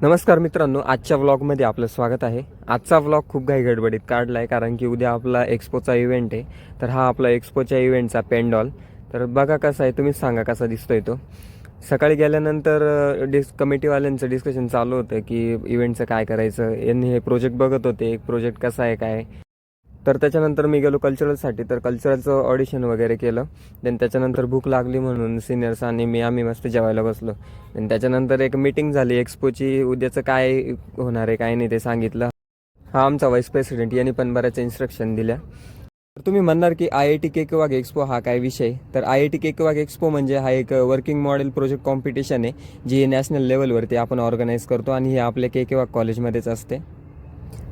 नमस्कार मित्रांनो, आजच्या व्लॉगमध्ये आपलं स्वागत आहे. आजचा व्लॉग खूप घाई गडबडीत काढला आहे कारण की उद्या आपला एक्सपोचा इव्हेंट आहे. तर हा आपला एक्सपोच्या इव्हेंटचा पेंडॉल. तर बघा कसा आहे, तुम्हीच सांगा कसा दिसतोय तो. सकाळी गेल्यानंतर कमिटीवाल्यांचं डिस्कशन चालू होतं की इव्हेंटचं काय करायचं. यांनी हे प्रोजेक्ट बघत होते, एक प्रोजेक्ट कसा आहे काय. तर त्याच्यानंतर मी गेलो कल्चरलसाठी. तर कल्चरलचं ऑडिशन वगैरे केलं. देन त्याच्यानंतर भूक लागली म्हणून सिनियर्स आणि आम्ही मस्त जेवायला बसलो. देन त्याच्यानंतर एक मीटिंग झाली एक्सपोची. उद्याचं काय होणार आहे काय नाही ते सांगितलं. हा आमचा व्हाईस प्रेसिडेंट यांनी पण बऱ्याच इन्स्ट्रक्शन दिल्या. तर तुम्ही म्हणणार की IIT केकेवाग एक्सपो हा काय विषय. तर IIT केकेवाग एक्सपो म्हणजे हा एक वर्किंग मॉडेल प्रोजेक्ट कॉम्पिटिशन आहे, जी नॅशनल लेवलवरती आपण ऑर्गनाईज करतो आणि हे आपल्या केकेवाग कॉलेजमध्येच असते.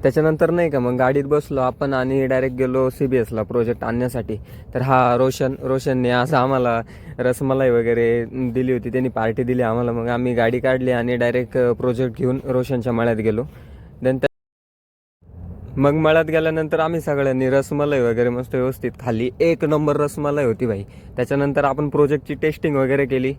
त्याच्यानंतर नाही का मग गाडीत बसलो आपण आणि डायरेक्ट गेलो CBSला प्रोजेक्ट आणण्यासाठी. तर हा रोशनने असं आम्हाला रसमलाई वगैरे दिली होती, त्यांनी पार्टी दिली आम्हाला. मग आम्ही गाडी काढली आणि डायरेक्ट प्रोजेक्ट घेऊन रोशनच्या मळ्यात गेलो. देन मग मळ्यात गेल्यानंतर आम्ही सगळ्यांनी रसमलाई वगैरे मस्त व्यवस्थित खाल्ली. एक नंबर रसमलाई होती भाई. त्याच्यानंतर आपण प्रोजेक्टची टेस्टिंग वगैरे केली.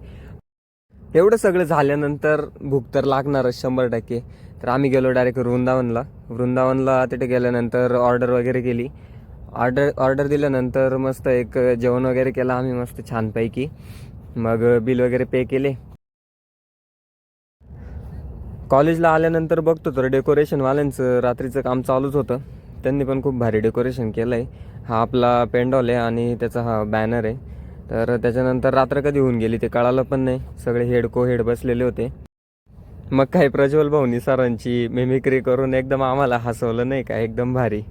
एवढं सगळं झाल्यानंतर भूक तर लागणारच 100%. तर आम्ही गेलो डायरेक्ट वृंदावनला तिथे गेल्यानंतर ऑर्डर वगैरे केली. ऑर्डर दिल्यानंतर मस्त एक जेवण वगैरे केलं आम्ही मस्त छानपैकी. मग बिल वगैरे पे केले. कॉलेजला आल्यानंतर बघतो तर डेकोरेशनवाल्यांचं रात्रीचं काम चालूच होतं. त्यांनी पण खूप भारी डेकोरेशन केलं आहे. हा आपला पेंडॉल आहे आणि त्याचा हा बॅनर आहे. तर त्याच्यानंतर रात्र कधी होऊन गेली ते कळालं पण नाही. सगळे हेड बसलेले होते. मग काही प्रज्वल भाऊनी सरांची मिमिक्री करून एकदम आम्हाला हसवलं नाही का, एकदम भारी.